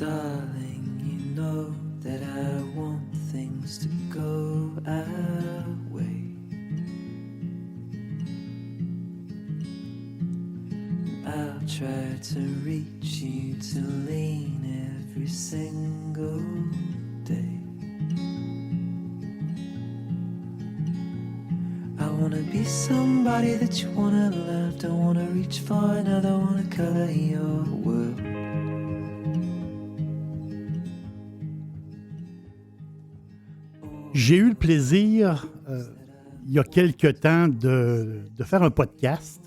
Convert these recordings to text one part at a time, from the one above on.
darling, you know that I want things to go our way. I'll try to reach you to lean every single day. I wanna be somebody that you wanna love. Don't wanna reach far another, wanna color your world. J'ai eu le plaisir, il y a quelque temps, de faire un podcast.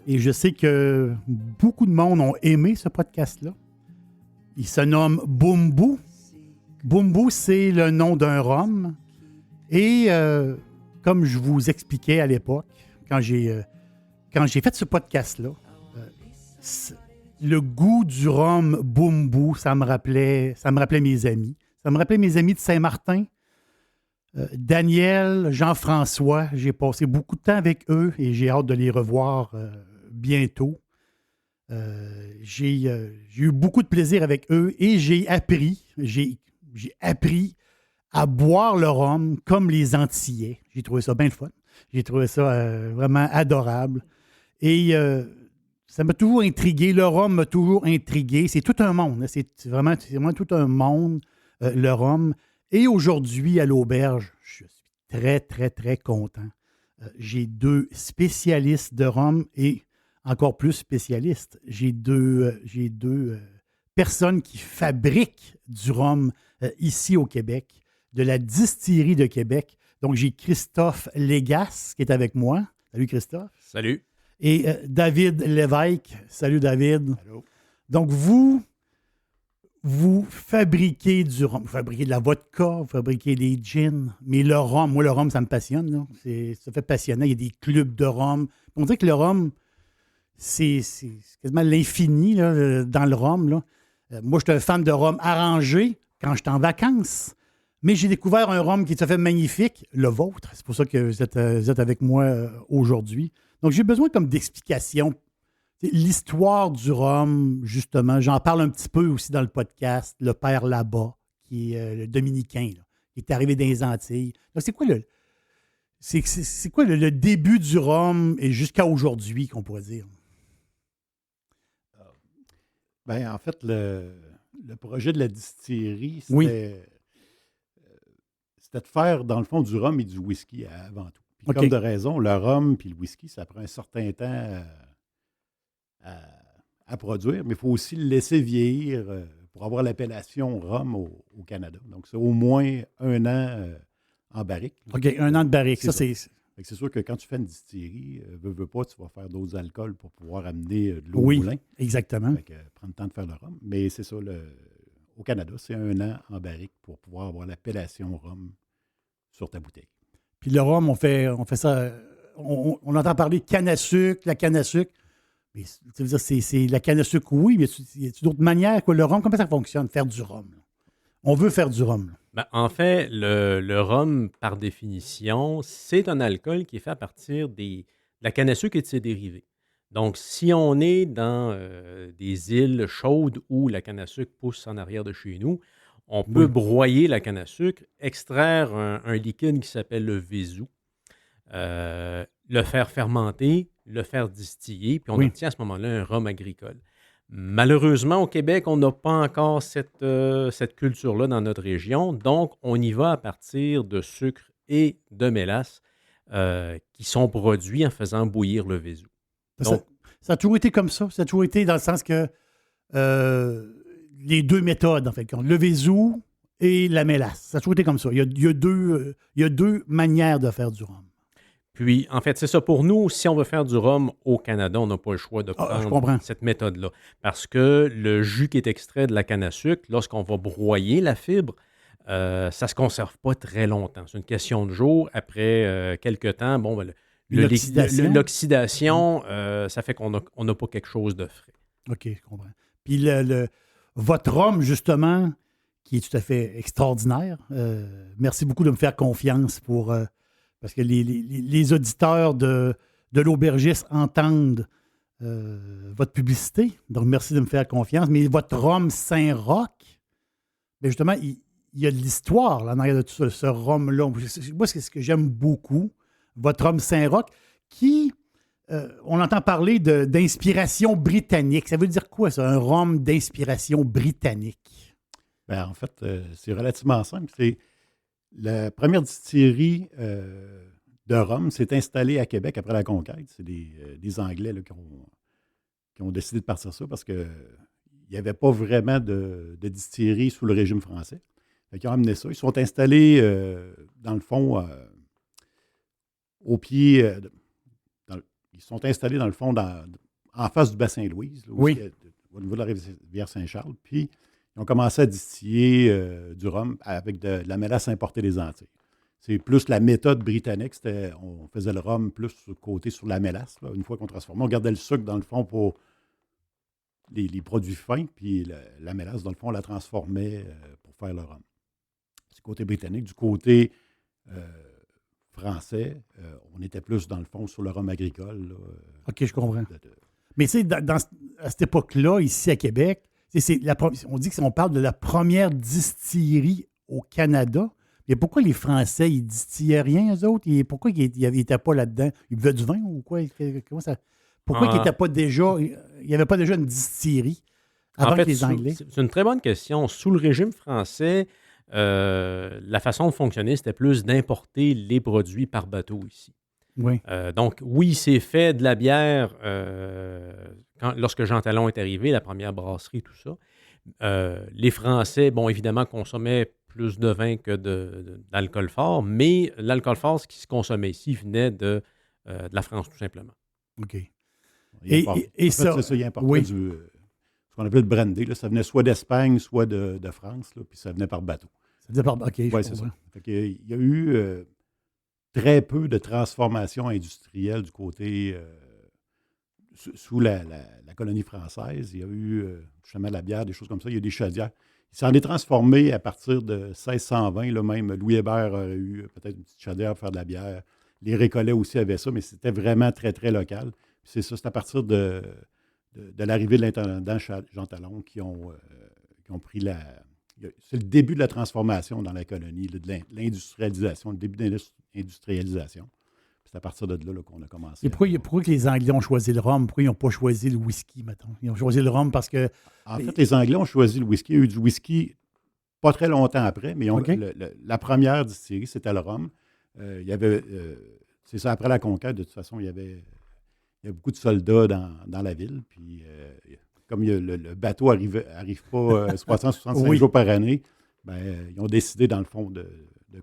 Et je sais que beaucoup de monde ont aimé ce podcast-là. Il se nomme Bumbu. Bumbu, c'est le nom d'un rhum. Et comme je vous expliquais à l'époque, quand j'ai fait ce podcast-là, le goût du rhum Bumbu, ça me rappelait mes amis. Ça me rappelait mes amis de Saint-Martin. Daniel, Jean-François, j'ai passé beaucoup de temps avec eux et j'ai hâte de les revoir bientôt. J'ai eu beaucoup de plaisir avec eux et j'ai appris à boire le rhum comme les Antillais. J'ai trouvé ça bien le fun. J'ai trouvé ça vraiment adorable. Et ça m'a toujours intrigué. Le rhum m'a toujours intrigué. C'est tout un monde. C'est vraiment tout un monde, le rhum. Et aujourd'hui, à l'auberge, je suis très, très, très content. J'ai 2 spécialistes de rhum et encore plus spécialistes. J'ai deux personnes qui fabriquent du rhum ici au Québec, de la distillerie de Québec. Donc, j'ai Christophe Légas qui est avec moi. Salut, Christophe. Salut. Et David Lévesque. Salut, David. Allô. Donc, vous fabriquez du rhum, vous fabriquez de la vodka, vous fabriquez des gins, mais le rhum, ça me passionne. Là. Ça fait passionnant. Il y a des clubs de rhum. On dirait que le rhum, c'est quasiment l'infini là, dans le rhum. Là. Moi, je suis un fan de rhum arrangé quand je suis en vacances, mais j'ai découvert un rhum qui est tout à fait magnifique, le vôtre. C'est pour ça que vous êtes avec moi aujourd'hui. Donc, j'ai besoin comme d'explications. L'histoire du rhum, justement, j'en parle un petit peu aussi dans le podcast, le père là-bas, qui est le dominicain, là, qui est arrivé dans les Antilles. Donc, c'est quoi le début du rhum et jusqu'à aujourd'hui, qu'on pourrait dire? Bien, en fait, le projet de la distillerie, Oui. C'était de faire, dans le fond, du rhum et du whisky avant tout. Puis, OK. comme de raison, le rhum et le whisky, ça prend un certain temps à produire, mais il faut aussi le laisser vieillir pour avoir l'appellation rhum au Canada. Donc, c'est au moins 1 an en barrique. OK, 1 an de barrique. Ça, c'est... Fait que c'est sûr que quand tu fais une distillerie, veux pas, tu vas faire d'autres alcools pour pouvoir amener de l'eau Oui, au moulin. exactement. Fait que prends le temps de faire le rhum. Mais c'est ça, au Canada, c'est 1 an en barrique pour pouvoir avoir l'appellation rhum sur ta bouteille. Puis le rhum, on fait ça... On entend parler de canne à sucre, la canne à sucre. Mais ça veut dire, c'est la canne à sucre, oui, mais y a d'autres manières? Quoi? Le rhum, comment ça fonctionne, faire du rhum? Là? On veut faire du rhum. Ben, en fait, le rhum, par définition, c'est un alcool qui est fait à partir de la canne à sucre et de ses dérivés. Donc, si on est dans des îles chaudes où la canne à sucre pousse en arrière de chez nous, on peut broyer la canne à sucre, extraire un liquide qui s'appelle le vésou, le faire fermenter, le faire distiller, puis on obtient à ce moment-là un rhum agricole. Malheureusement, au Québec, on n'a pas encore cette culture-là dans notre région, donc on y va à partir de sucre et de mélasse qui sont produits en faisant bouillir le vésou. Donc, ça a toujours été comme ça. Ça a toujours été dans le sens que les 2 méthodes, en fait, le vésou et la mélasse. Ça a toujours été comme ça. Il y a deux manières de faire du rhum. Puis, en fait, c'est ça. Pour nous, si on veut faire du rhum au Canada, on n'a pas le choix de prendre cette méthode-là. Parce que le jus qui est extrait de la canne à sucre, lorsqu'on va broyer la fibre, ça ne se conserve pas très longtemps. C'est une question de jours. Après quelques temps, l'oxydation, ça fait qu'on n'a pas quelque chose de frais. OK, je comprends. Puis votre rhum, justement, qui est tout à fait extraordinaire, merci beaucoup de me faire confiance pour... parce que les auditeurs de l'aubergiste entendent votre publicité. Donc, merci de me faire confiance. Mais votre rhum Saint-Roch, bien justement, il y a de l'histoire là, en arrière de tout ça, ce rhum-là. Moi, c'est ce que j'aime beaucoup. Votre rhum Saint-Roch, qui, on entend parler d'inspiration britannique. Ça veut dire quoi, ça, un rhum d'inspiration britannique? Ben, en fait, c'est relativement simple. C'est la première distillerie de rhum s'est installée à Québec après la conquête. C'est des Anglais là, qui ont décidé de partir ça parce qu'il n'y avait pas vraiment de distillerie sous le régime français. Ils ont amené ça. Ils sont installés, dans le fond, au pied. Ils sont installés, dans le fond, en face du bassin Louise, là, Oui. au niveau de la rivière Saint-Charles. Puis, ils ont commencé à distiller du rhum avec de la mélasse importée des Antilles. C'est plus la méthode britannique. On faisait le rhum plus côté sur la mélasse. Là, une fois qu'on transformait, on gardait le sucre, dans le fond, pour les produits fins. Puis, la mélasse, dans le fond, on la transformait pour faire le rhum. C'est côté britannique. Du côté français, on était plus, dans le fond, sur le rhum agricole. Là, OK, je comprends. Mais tu sais, à cette époque-là, ici à Québec, on dit qu'on parle de la première distillerie au Canada. Mais pourquoi les Français, ils distillaient rien, eux autres? Pourquoi ils n'étaient pas là-dedans? Ils buvaient du vin ou quoi? Pourquoi ils n'étaient pas déjà... Il n'y avait pas déjà une distillerie avant que les Anglais? C'est une très bonne question. Sous le régime français, la façon de fonctionner, c'était plus d'importer les produits par bateau ici. Oui. Donc, oui, c'est fait de la bière lorsque Jean Talon est arrivé, la première brasserie, tout ça. Les Français, bon, évidemment, consommaient plus de vin que d'alcool fort, mais l'alcool fort, ce qui se consommait ici, venait de la France, tout simplement. OK. En fait, c'est ça, il importait ce qu'on appelait le brandy. Là, ça venait soit d'Espagne, soit de France, là, puis ça venait par bateau. Ça venait par bateau, OK. Oui, c'est ça. Il y a eu très peu de transformation industrielle du côté sous la colonie française. Il y a eu justement la bière, des choses comme ça. Il y a eu des chaudières. Il s'en est transformé à partir de 1620. Là, même Louis Hébert a eu peut-être une petite chaudière pour faire de la bière. Les Récollets aussi avaient ça, mais c'était vraiment très, très local. Puis c'est ça, c'est à partir de l'arrivée de l'intendant Jean Talon qui ont pris c'est le début de la transformation dans la colonie, de l'industrialisation, le début de l'industrialisation. C'est à partir de là qu'on a commencé. Et pourquoi que les Anglais ont choisi le rhum? Pourquoi ils n'ont pas choisi le whisky, mettons? Ils ont choisi le rhum parce que... En fait, les Anglais ont choisi le whisky. Il y a eu du whisky pas très longtemps après, mais la première distillerie, c'était le rhum. Il y avait... c'est ça, après la conquête, de toute façon, il y avait beaucoup de soldats dans la ville. Puis, comme le bateau n'arrive pas 365 jours par année, ils ont décidé, dans le fond, de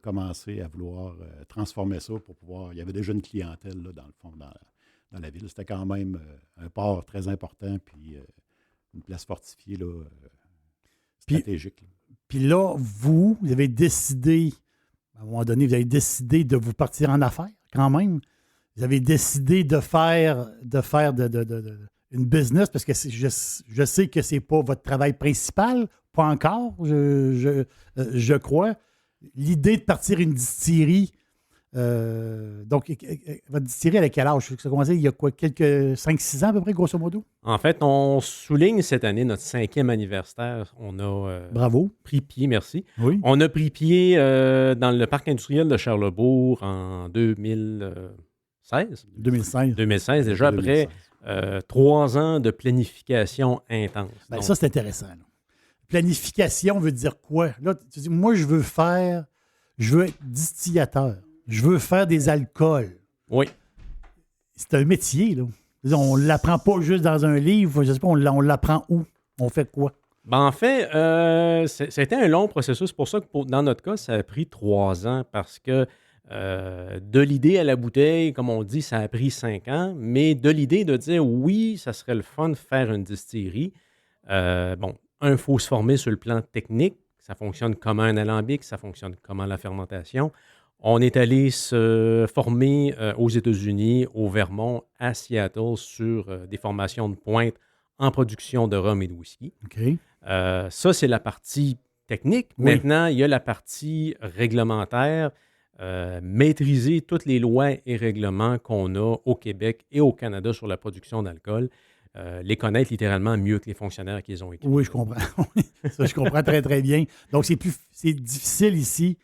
commencer à vouloir transformer ça pour pouvoir... Il y avait déjà une clientèle, là, dans le fond, dans la ville. C'était quand même un port très important, puis une place fortifiée là, stratégique. Puis là, vous avez décidé, à un moment donné, vous avez décidé de vous partir en affaires, quand même. Vous avez décidé de faire une business, parce que je sais que ce n'est pas votre travail principal, pas encore, je crois. L'idée de partir une distillerie, donc votre distillerie, elle a quel âge? Ça a commencé il y a quoi, quelques 5-6 ans à peu près, grosso modo? En fait, on souligne cette année notre 5e anniversaire. On a Bravo. Pris pied, merci. Oui. On a pris pied dans le parc industriel de Charlesbourg en 2016. 2016, déjà 2016. Après 3 ans de planification intense. Donc, ça, c'est intéressant. Là. Planification veut dire quoi? Là, tu dis, moi, je veux être distillateur. Je veux faire des alcools. Oui. C'est un métier, là. On ne l'apprend pas juste dans un livre. Je sais pas, on l'apprend où? On fait quoi? En fait, c'était un long processus. C'est pour ça que dans notre cas, ça a pris 3 ans parce que de l'idée à la bouteille, comme on dit, ça a pris 5 ans. Mais de l'idée de dire, oui, ça serait le fun de faire une distillerie. Il faut se former sur le plan technique. Ça fonctionne comment un alambic, ça fonctionne comment la fermentation. On est allé se former aux États-Unis, au Vermont, à Seattle, sur des formations de pointe en production de rhum et de whisky. OK. Ça, c'est la partie technique. Oui. Maintenant, il y a la partie réglementaire. maîtriser toutes les lois et règlements qu'on a au Québec et au Canada sur la production d'alcool, les connaître littéralement mieux que les fonctionnaires qu'ils ont écrits. Oui, je comprends. Ça, je comprends très, très bien. Donc, c'est difficile ici.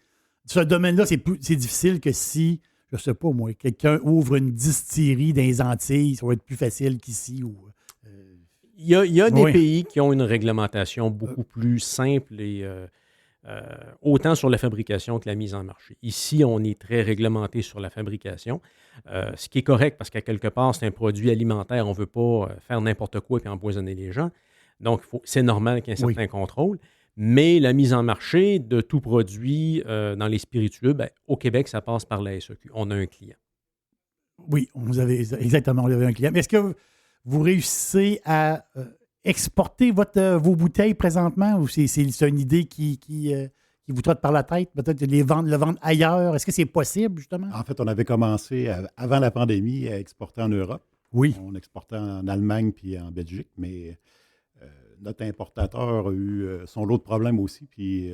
Ce domaine-là, c'est difficile que si, je ne sais pas moi, quelqu'un ouvre une distillerie dans les Antilles, ça va être plus facile qu'ici. Il y a des Oui. pays qui ont une réglementation beaucoup plus simple et autant sur la fabrication que la mise en marché. Ici, on est très réglementé sur la fabrication, ce qui est correct parce qu'à quelque part, c'est un produit alimentaire. On ne veut pas faire n'importe quoi et empoisonner les gens. Donc, c'est normal qu'il y ait un certain contrôle. Mais la mise en marché de tout produit dans les spiritueux, au Québec, ça passe par la SAQ. On a un client. Oui, exactement, on avait un client. Mais est-ce que vous réussissez à exporter vos bouteilles présentement ou c'est une idée qui vous trotte par la tête? Peut-être de le vendre ailleurs. Est-ce que c'est possible, justement? En fait, on avait commencé avant la pandémie à exporter en Europe. Oui. On exportait en Allemagne puis en Belgique, mais notre importateur a eu son lot de problèmes aussi. Puis,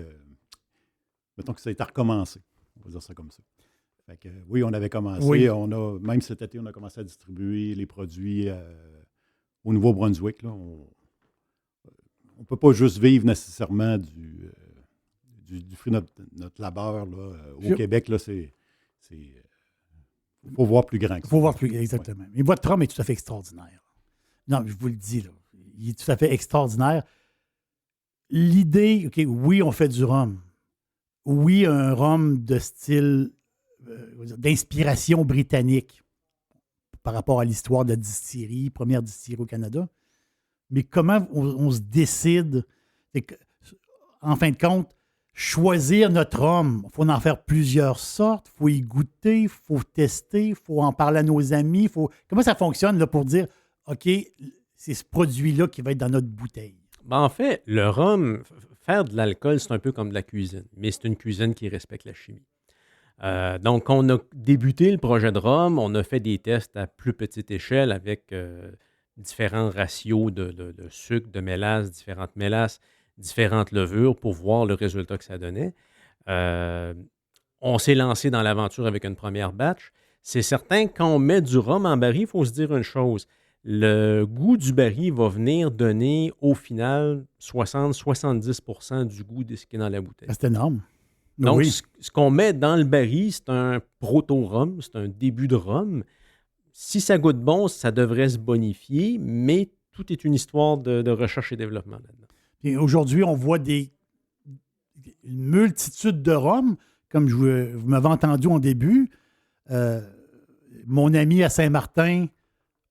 mettons que ça a été recommencé. On va dire ça comme ça. Fait que, oui, on avait commencé. Oui. Même cet été, on a commencé à distribuer les produits au Nouveau-Brunswick. Là. On ne peut pas juste vivre nécessairement du fruit de notre labeur. Là. Au Québec, là, il faut voir plus grand que ça. Il faut voir plus exactement. Mais votre rhum est tout à fait extraordinaire. Non, je vous le dis, là. Il est tout à fait extraordinaire. L'idée, OK, oui, on fait du rhum. Oui, un rhum de style, d'inspiration britannique par rapport à l'histoire de la distillerie, première distillerie au Canada. Mais comment on se décide? En fin de compte, choisir notre rhum, il faut en faire plusieurs sortes, il faut y goûter, il faut tester, il faut en parler à nos amis. Comment ça fonctionne là, pour dire, OK, c'est ce produit-là qui va être dans notre bouteille? En fait, le rhum, faire de l'alcool, c'est un peu comme de la cuisine, mais c'est une cuisine qui respecte la chimie. Donc, on a débuté le projet de rhum, on a fait des tests à plus petite échelle avec différents ratios de sucre, de mélasse, différentes mélasses, différentes levures pour voir le résultat que ça donnait. On s'est lancé dans l'aventure avec une première batch. C'est certain, quand on met du rhum en baril, il faut se dire une chose. Le goût du baril va venir donner au final 60-70% du goût de ce qui est dans la bouteille. C'est énorme. Donc, oui. ce qu'on met dans le baril, c'est un proto-rhum, c'est un début de rhum. Si ça goûte bon, ça devrait se bonifier, mais tout est une histoire de recherche et développement là-dedans. Et aujourd'hui, on voit une multitude de rhums, comme vous m'avez entendu au début. Mon ami à Saint-Martin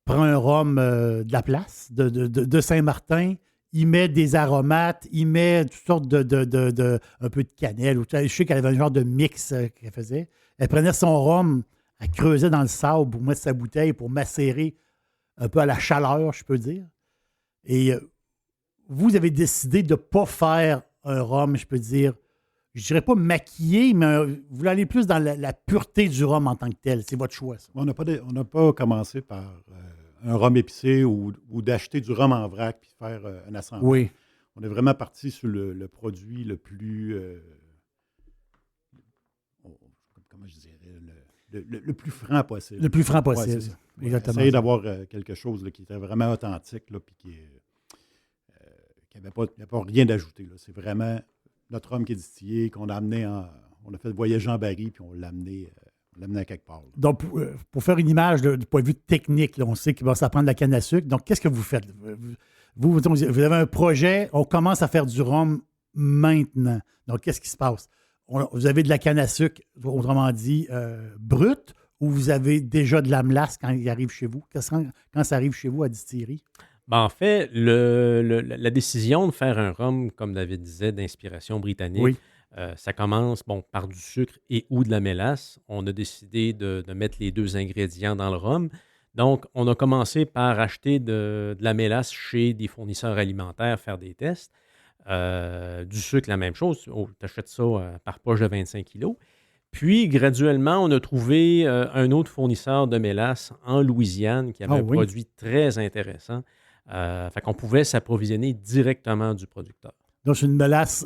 prend un rhum de la place, de Saint-Martin. Il met des aromates, il met toutes sortes un peu de cannelle. Je sais qu'elle avait un genre de mix qu'elle faisait. Elle prenait son rhum, elle creusait dans le sable pour mettre sa bouteille, pour macérer un peu à la chaleur, je peux dire. Et vous avez décidé de ne pas faire un rhum, je peux dire, je dirais pas maquillé, mais vous voulez aller plus dans la pureté du rhum en tant que tel. C'est votre choix, ça. On n'a pas commencé par un rhum épicé ou d'acheter du rhum en vrac puis faire un assemblage. Oui. On est vraiment parti sur le produit le plus, comment je dirais, le plus franc possible. Le plus franc possible. Ouais, c'est ça. Exactement. Essayer d'avoir quelque chose là, qui était vraiment authentique là, puis qui n'avait pas rien d'ajouté. Là. C'est vraiment notre rhum qui est distillé, qu'on a amené on a fait voyager en baril, puis on l'a amené à quelque part. Là. Donc, pour faire une image du point de vue technique, là, on sait qu'il va s'apprendre de la canne à sucre. Donc, qu'est-ce que vous faites? Vous avez un projet, on commence à faire du rhum maintenant. Donc, qu'est-ce qui se passe? Vous avez de la canne à sucre, autrement dit, brute, ou vous avez déjà de la melasse quand il arrive chez vous? Quand ça arrive chez vous à distillerie? En fait, la décision de faire un rhum, comme David disait, d'inspiration britannique, Oui. Ça commence par du sucre et ou de la mélasse. On a décidé de mettre les deux ingrédients dans le rhum. Donc, on a commencé par acheter de la mélasse chez des fournisseurs alimentaires, faire des tests. Du sucre, la même chose. Tu achètes ça par poche de 25 kilos. Puis, graduellement, on a trouvé un autre fournisseur de mélasse en Louisiane qui avait un produit très intéressant. Fait qu'on pouvait s'approvisionner directement du producteur. Donc, c'est une mélasse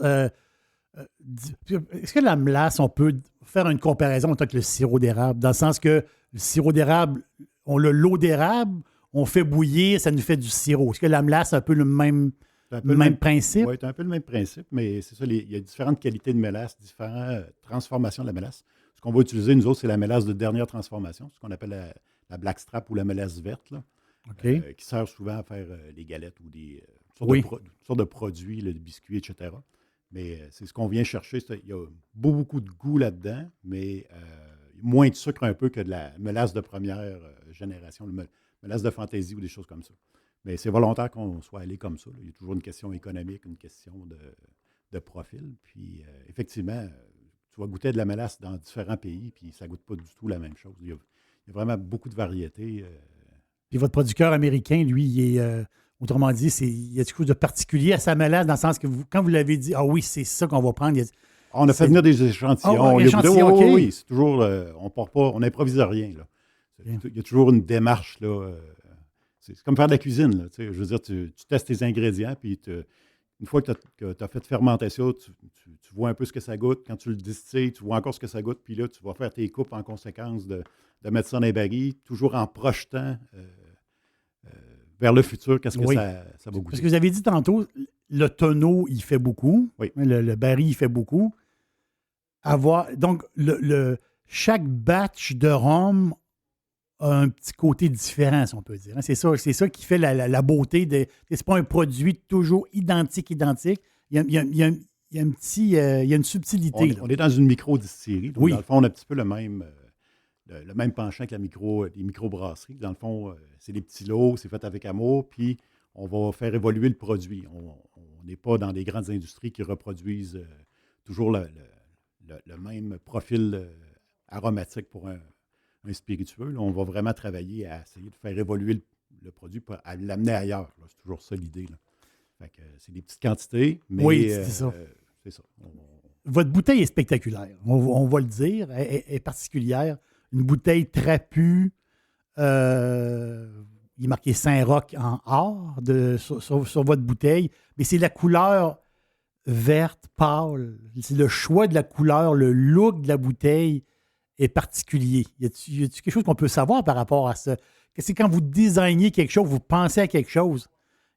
Est-ce que la mélasse, on peut faire une comparaison avec le sirop d'érable, dans le sens que le sirop d'érable, on a l'eau d'érable, on fait bouillir, ça nous fait du sirop. Est-ce que la mélasse a un peu le même, C'est un peu le même principe? Oui, c'est un peu le même principe, mais c'est ça, il y a différentes qualités de mélasse, différentes transformations de la mélasse. Ce qu'on va utiliser, nous autres, c'est la mélasse de dernière transformation, ce qu'on appelle la blackstrap ou la mélasse verte, là, OK. qui sert souvent à faire les galettes ou des Oui. sortes de produits, le biscuits, etc. Mais c'est ce qu'on vient chercher. Il y a beaucoup de goût là-dedans, mais moins de sucre un peu que de la mélasse de première génération, mélasse de fantaisie ou des choses comme ça. Mais c'est volontaire qu'on soit allé comme ça, là. Il y a toujours une question économique, une question de profil. Puis, effectivement, tu vas goûter de la mélasse dans différents pays, puis ça ne goûte pas du tout la même chose. Il y a vraiment beaucoup de variétés. Puis votre producteur américain, lui, il est, autrement dit, il y a quelque chose de particulier à sa mélasse, dans le sens que quand vous l'avez dit, ah oui, c'est ça qu'on va prendre, On a fait venir des échantillons. Ah, ouais, On les goûtait. échantillons, OK. Oui, c'est toujours. On part pas, on n'improvise rien, là. Bien. Il y a toujours une démarche, là. C'est comme faire de la cuisine, là. Tu sais, je veux dire, tu testes tes ingrédients, puis une fois que tu as fait fermenter ça, tu vois un peu ce que ça goûte. Quand tu le distilles, tu vois encore ce que ça goûte, puis là, tu vas faire tes coupes en conséquence de mettre ça dans les barils, toujours en projetant vers le futur, qu'est-ce que Oui. ça va goûter. Parce que vous avez dit tantôt, le tonneau, il fait beaucoup. Oui. Le baril, il fait beaucoup. Donc, chaque batch de rhum a un petit côté différent, si on peut dire. C'est ça qui fait la beauté. C'est pas un produit toujours identique. Il y a il y a une subtilité. là. On est dans une micro-distillerie. Donc, Oui. dans le fond, on a un petit peu le même penchant que les microbrasseries. Dans le fond, c'est des petits lots, c'est fait avec amour, puis on va faire évoluer le produit. On n'est pas dans des grandes industries qui reproduisent toujours le même profil aromatique pour un spiritueux. Là, on va vraiment travailler à essayer de faire évoluer le produit, à l'amener ailleurs. Là. C'est toujours ça l'idée. Là. Fait que, c'est des petites quantités, mais Oui, c'est ça. c'est ça. Votre bouteille est spectaculaire. On va le dire. Elle est particulière. Une bouteille trapue. Il est marqué Saint-Roch en or sur votre bouteille. Mais c'est la couleur verte, pâle. C'est le choix de la couleur, le look de la bouteille est particulier. Y a-t-il quelque chose qu'on peut savoir par rapport à ça? C'est quand vous designez quelque chose, vous pensez à quelque chose.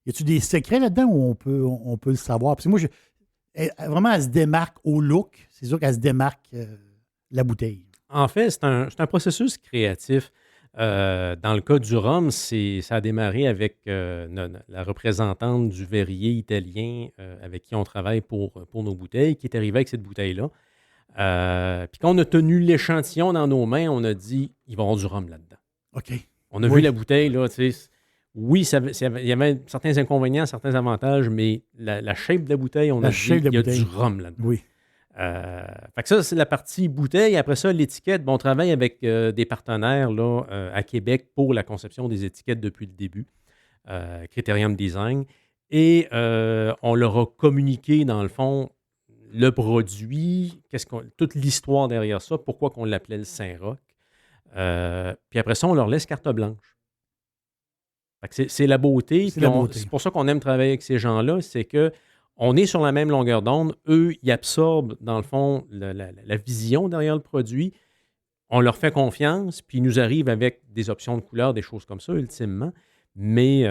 Y a-t-il des secrets là-dedans où on peut le savoir? Parce que moi, vraiment, elle se démarque au look. C'est sûr qu'elle se démarque la bouteille. En fait, c'est un processus créatif. Dans le cas du rhum, ça a démarré avec la représentante du verrier italien avec qui on travaille pour nos bouteilles, qui est arrivée avec cette bouteille-là. Puis quand on a tenu l'échantillon dans nos mains, on a dit, il va y avoir du rhum là-dedans. OK. On a Oui. vu la bouteille, là, tu sais. Oui, il y avait certains inconvénients, certains avantages, mais la shape de la bouteille, on a dit, il y a du rhum là-dedans. Oui. Fait que ça, c'est la partie bouteille. Après ça, l'étiquette, on travaille avec des partenaires là, à Québec pour la conception des étiquettes depuis le début, Criterium Design. Et on leur a communiqué, dans le fond, le produit, toute l'histoire derrière ça, pourquoi qu'on l'appelait le Saint-Roch. Puis après ça, on leur laisse carte blanche. Fait que c'est la beauté. C'est la beauté. C'est pour ça qu'on aime travailler avec ces gens-là, c'est que on est sur la même longueur d'onde. Eux, ils absorbent, dans le fond, la vision derrière le produit. On leur fait confiance, puis ils nous arrivent avec des options de couleurs, des choses comme ça, ultimement. Mais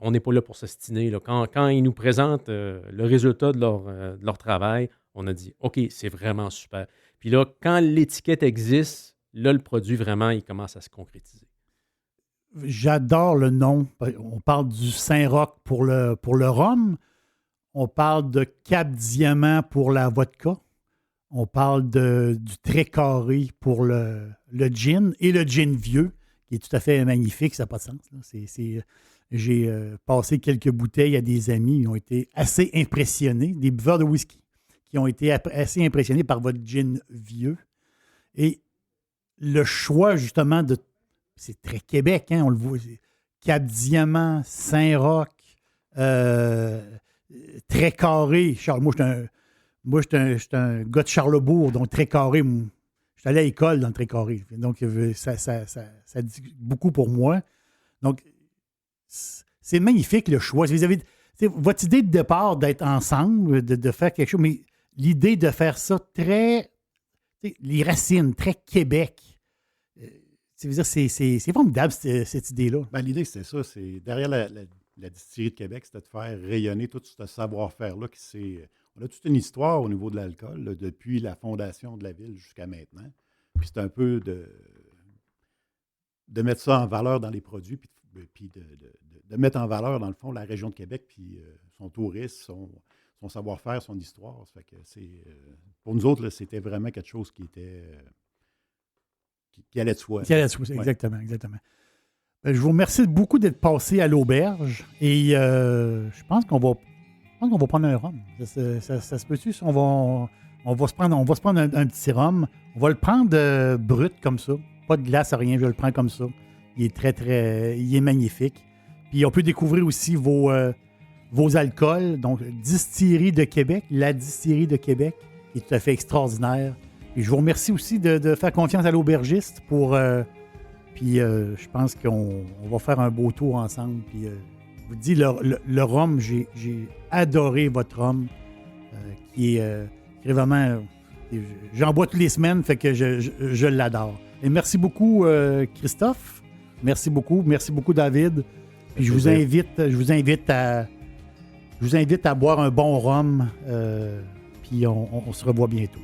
on n'est pas là pour s'ostiner. Quand ils nous présentent le résultat de leur travail, on a dit « OK, c'est vraiment super ». Puis là, quand l'étiquette existe, là, le produit, vraiment, il commence à se concrétiser. J'adore le nom. On parle du Saint-Roch pour le rhum. On parle de Cap Diamant pour la vodka. On parle du Très Carré pour le gin et le gin vieux, qui est tout à fait magnifique, ça n'a pas de sens. Là. J'ai passé quelques bouteilles à des amis, ils ont été assez impressionnés, des buveurs de whisky, qui ont été assez impressionnés par votre gin vieux. Et le choix, justement, c'est très Québec, hein, on le voit. Cap Diamant, Saint-Roch, Très Carré. Moi, j'étais un gars de Charlebourg, donc Très Carré. J'étais allé à l'école dans le Très Carré. Donc, ça dit beaucoup pour moi. Donc, c'est magnifique le choix. Votre idée de départ d'être ensemble, de faire quelque chose, mais l'idée de faire ça très... les racines, très Québec. C'est formidable, cette idée-là. Ben, l'idée, c'était ça. C'est derrière la distillerie de Québec, c'était de faire rayonner tout ce savoir-faire-là. On a toute une histoire au niveau de l'alcool, là, depuis la fondation de la ville jusqu'à maintenant. Puis c'est un peu de mettre ça en valeur dans les produits, puis de mettre en valeur, dans le fond, la région de Québec, puis son tourisme, son savoir-faire, son histoire. Ça fait que pour nous autres, là, c'était vraiment quelque chose qui était... qui allait de soi. Qui allait de soi, Ouais. exactement. Ben, je vous remercie beaucoup d'être passé à l'auberge et je pense qu'on va prendre un rhum. Ça se peut-tu? On va se prendre un petit rhum. On va le prendre brut comme ça. Pas de glace, rien. Je le prends comme ça. Il est il est magnifique. Puis on peut découvrir aussi vos alcools. Donc, Distillerie de Québec, la Distillerie de Québec, qui est tout à fait extraordinaire. Et je vous remercie aussi de faire confiance à l'aubergiste pour... puis je pense qu'on va faire un beau tour ensemble. Puis je vous dis, le rhum, j'ai adoré votre rhum, qui est vraiment... j'en bois toutes les semaines, fait que je l'adore. Et merci beaucoup, Christophe. Merci beaucoup, David. Puis je vous invite à boire un bon rhum. Puis on se revoit bientôt.